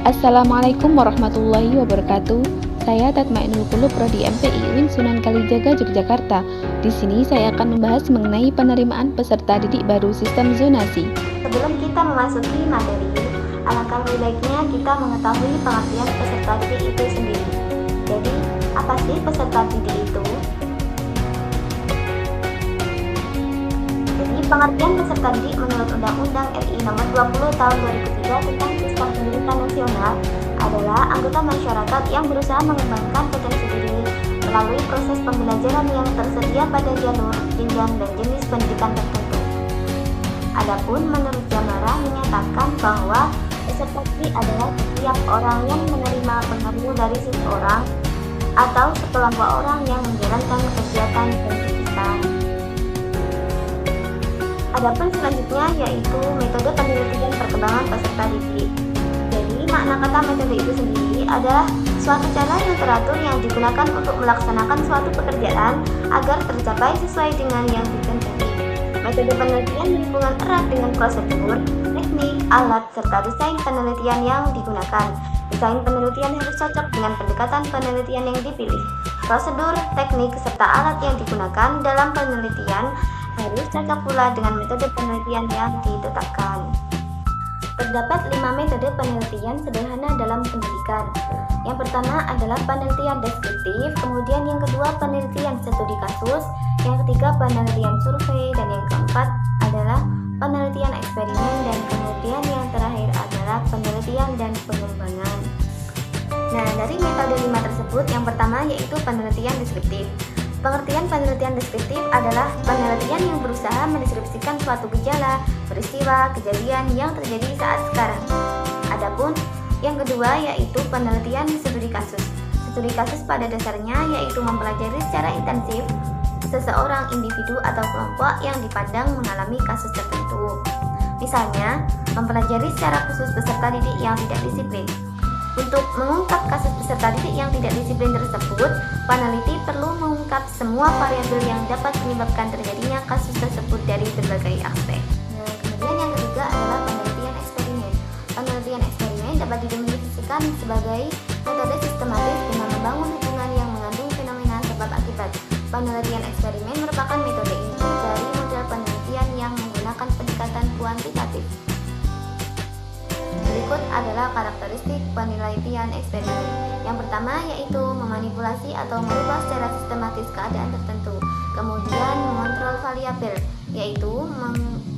Assalamualaikum warahmatullahi wabarakatuh. Saya Tatmainul Qulub Prodi MPI UIN Sunan Kalijaga Yogyakarta. Di sini saya akan membahas mengenai penerimaan peserta didik baru sistem zonasi. Sebelum kita memasuki materi, alangkah lebih baiknya kita mengetahui pengertian peserta didik itu sendiri. Jadi, apa sih peserta didik itu? Jadi, pengertian peserta didik menurut Undang-Undang RI Nomor 20 Tahun 2003 tentang Sistem Pendidikan Nasional adalah anggota masyarakat yang berusaha mengembangkan potensi diri melalui proses pembelajaran yang tersedia pada jalur, jenjang, dan jenis pendidikan tertentu. Adapun menurut Jamara menyatakan bahwa peserta didik adalah setiap orang yang menerima pengaruh dari seseorang atau sekelompok orang yang menjalankan kegiatan pendidikan. Adapun selanjutnya yaitu metode penelitian perkembangan peserta didik. Jadi makna kata metode itu sendiri adalah suatu cara yang teratur yang digunakan untuk melaksanakan suatu pekerjaan agar tercapai sesuai dengan yang dikehendaki. Metode penelitian berhubungan erat dengan prosedur, teknik, alat, serta desain penelitian yang digunakan. Desain penelitian harus cocok dengan pendekatan penelitian yang dipilih. Prosedur, teknik, serta alat yang digunakan dalam penelitian harus cocok pula dengan metode penelitian yang ditetapkan. Terdapat 5 metode penelitian sederhana dalam pendidikan. Yang pertama adalah penelitian deskriptif, kemudian yang kedua penelitian studi kasus, yang ketiga penelitian survei, dan yang keempat adalah penelitian eksperimen, dan kemudian yang terakhir adalah penelitian dan pengembangan. Nah, dari metode 5 tersebut, yang pertama yaitu penelitian deskriptif. Pengertian penelitian deskriptif adalah penelitian yang berusaha mendeskripsikan suatu gejala, peristiwa, kejadian yang terjadi saat sekarang. Adapun yang kedua yaitu penelitian studi kasus. Studi kasus pada dasarnya yaitu mempelajari secara intensif seseorang individu atau kelompok yang dipandang mengalami kasus tertentu. Misalnya, mempelajari secara khusus peserta didik yang tidak disiplin. Untuk mengungkap kasus peserta didik yang tidak disiplin tersebut, peneliti perlu mengungkap semua variabel yang dapat menyebabkan terjadinya kasus tersebut dari berbagai aspek. Nah, kemudian yang ketiga adalah penelitian eksperimen. Penelitian eksperimen dapat didefinisikan sebagai metode sistematis dengan membangun hubungan yang mengandung fenomena sebab akibat. Penelitian eksperimen merupakan metode inti dari model penelitian yang menggunakan pendekatan kuantitatif. Berikut adalah karakteristik penelitian eksperimen. Yang pertama yaitu memanipulasi atau merubah secara sistematis keadaan tertentu. Kemudian mengontrol variabel, yaitu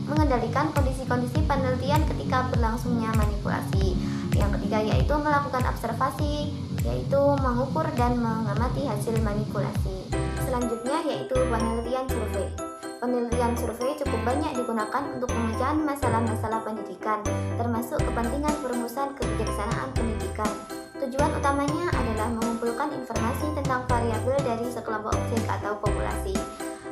mengendalikan kondisi-kondisi penelitian ketika berlangsungnya manipulasi. Yang ketiga yaitu melakukan observasi, yaitu mengukur dan mengamati hasil manipulasi. Selanjutnya yaitu penelitian survei. Penelitian survei cukup banyak digunakan untuk pemecahan masalah-masalah pendidikan, termasuk kepentingan perumusan kebijaksanaan pendidikan. Tujuan utamanya adalah mengumpulkan informasi tentang variabel dari sekelompok objek atau populasi.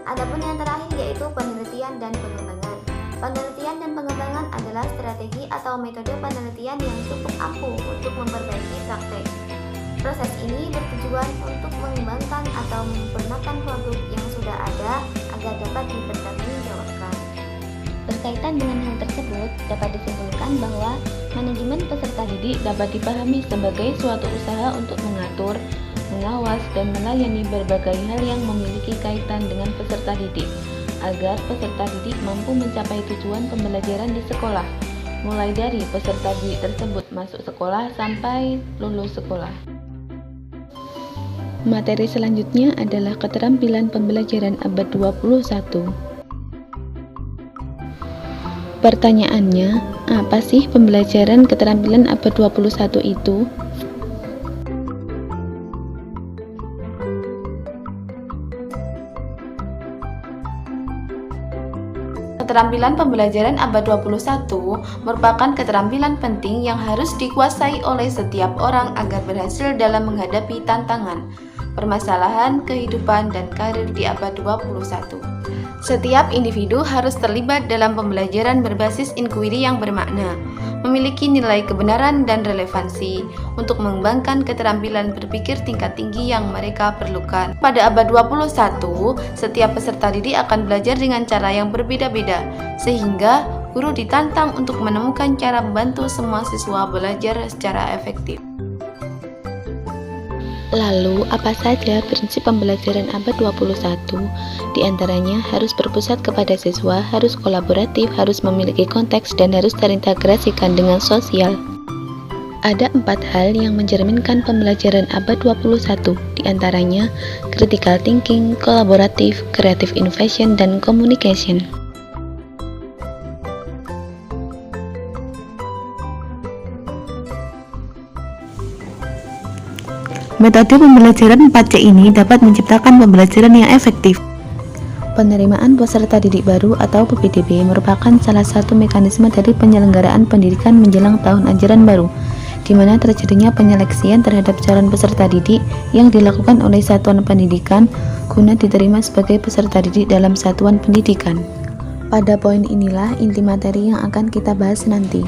Adapun yang terakhir yaitu penelitian dan pengembangan. Penelitian dan pengembangan adalah strategi atau metode penelitian yang cukup ampuh untuk memperbaiki praktek. Proses ini bertujuan untuk mengembangkan atau menyempurnakan produk yang sudah ada agar dapat dipertanggungjawabkan. Berkaitan dengan hal tersebut, dapat disimpulkan bahwa manajemen peserta didik dapat dipahami sebagai suatu usaha untuk mengatur, mengawas, dan melayani berbagai hal yang memiliki kaitan dengan peserta didik, agar peserta didik mampu mencapai tujuan pembelajaran di sekolah, mulai dari peserta didik tersebut masuk sekolah sampai lulus sekolah. Materi selanjutnya adalah keterampilan pembelajaran abad 21. Pertanyaannya, apa sih pembelajaran keterampilan abad 21 itu? Keterampilan pembelajaran abad 21 merupakan keterampilan penting yang harus dikuasai oleh setiap orang agar berhasil dalam menghadapi tantangan, permasalahan, kehidupan, dan karir di abad 21. Setiap individu harus terlibat dalam pembelajaran berbasis inquiry yang bermakna, memiliki nilai kebenaran dan relevansi untuk mengembangkan keterampilan berpikir tingkat tinggi yang mereka perlukan. Pada abad 21, setiap peserta didik akan belajar dengan cara yang berbeda-beda, sehingga Guru ditantang untuk menemukan cara membantu semua siswa belajar secara efektif. Lalu, apa saja prinsip pembelajaran abad 21? Di antaranya harus berpusat kepada siswa, harus kolaboratif, harus memiliki konteks, dan harus terintegrasikan dengan sosial. Ada 4 hal yang mencerminkan pembelajaran abad 21, di antaranya critical thinking, kolaboratif, creative innovation, dan communication. Metode pembelajaran 4C ini dapat menciptakan pembelajaran yang efektif. Penerimaan peserta didik baru atau PPDB merupakan salah satu mekanisme dari penyelenggaraan pendidikan menjelang tahun ajaran baru, di mana terjadinya penyeleksian terhadap calon peserta didik yang dilakukan oleh satuan pendidikan guna diterima sebagai peserta didik dalam satuan pendidikan. Pada poin inilah inti materi yang akan kita bahas nanti.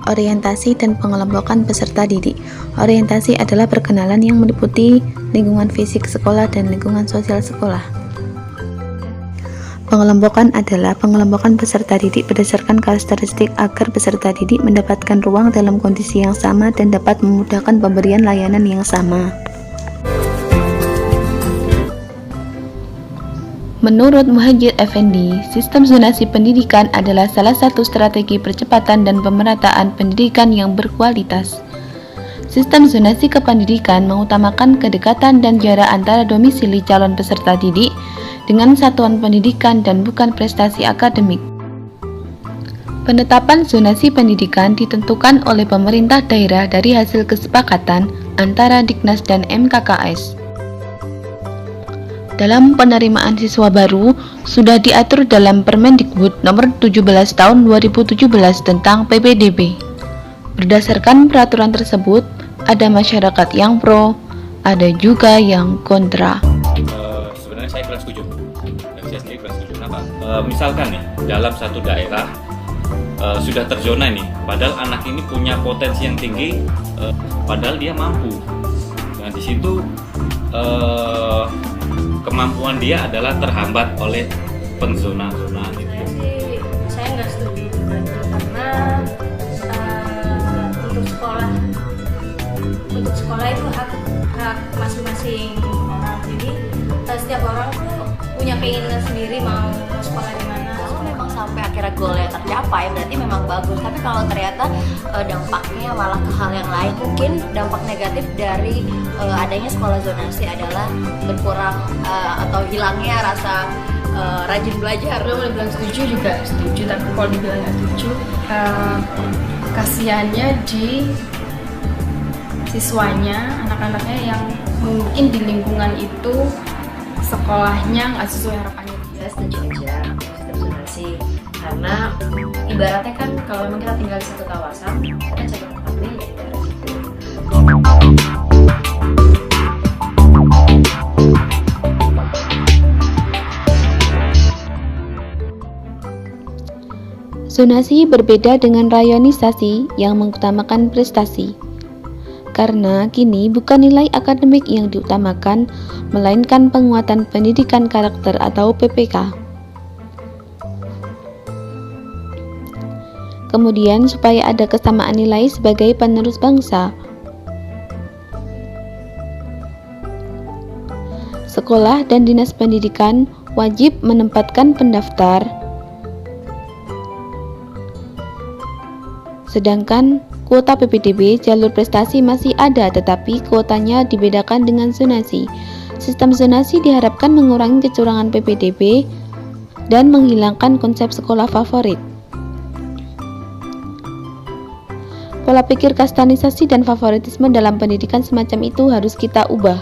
Orientasi dan pengelompokan peserta didik. Orientasi adalah perkenalan yang meliputi lingkungan fisik sekolah dan lingkungan sosial sekolah. Pengelompokan adalah pengelompokan peserta didik berdasarkan karakteristik agar peserta didik mendapatkan ruang dalam kondisi yang sama dan dapat memudahkan pemberian layanan yang sama. Menurut Muhajir Effendi, sistem zonasi pendidikan adalah salah satu strategi percepatan dan pemerataan pendidikan yang berkualitas. Sistem zonasi kependidikan mengutamakan kedekatan dan jarak antara domisili calon peserta didik dengan satuan pendidikan dan bukan prestasi akademik. Penetapan zonasi pendidikan ditentukan oleh pemerintah daerah dari hasil kesepakatan antara Diknas dan MKKS. Dalam penerimaan siswa baru sudah diatur dalam Permendikbud nomor 17 tahun 2017 tentang PPDB. Berdasarkan peraturan tersebut, ada masyarakat yang pro, ada juga yang kontra. Sebenarnya saya kurang setuju. Dan saya sendiri kurang setuju. Kenapa? Misalkan nih, dalam satu daerah sudah terzona nih, padahal anak ini punya potensi yang tinggi, padahal dia mampu. Nah, di situ kemampuan dia adalah terhambat oleh penzona-zonaan itu. Saya nggak setuju karena untuk sekolah itu hak masing-masing orang. Jadi setiap orang tuh punya keinginan sendiri mau sekolah di mana. Kalau memang sampai akhirnya goalnya tercapai berarti memang bagus, tapi kalau ternyata dampaknya malah ke hal yang lain, mungkin dampak negatif dari adanya sekolah zonasi adalah berkurang atau hilangnya rasa rajin belajar. Belum dibilang setuju juga setuju, tapi kalau dibilang nggak setuju, kasihannya di siswanya, anak-anaknya yang mungkin di lingkungan itu sekolahnya nggak sesuai harapannya. Saya setuju aja sistem zonasi, karena ibaratnya kan kalau memang kita tinggal di satu kawasan, kita kan coba ketahui dari daerah situ. Zonasi berbeda dengan rayonisasi yang mengutamakan prestasi. Karena kini bukan nilai akademik yang diutamakan, melainkan penguatan pendidikan karakter atau PPK. Kemudian supaya ada kesamaan nilai sebagai penerus bangsa, sekolah dan dinas pendidikan wajib menempatkan pendaftar, sedangkan kuota PPDB jalur prestasi masih ada, tetapi kuotanya dibedakan dengan zonasi. Sistem zonasi diharapkan mengurangi kecurangan PPDB dan menghilangkan konsep sekolah favorit. Pola pikir kastanisasi dan favoritisme dalam pendidikan semacam itu harus kita ubah.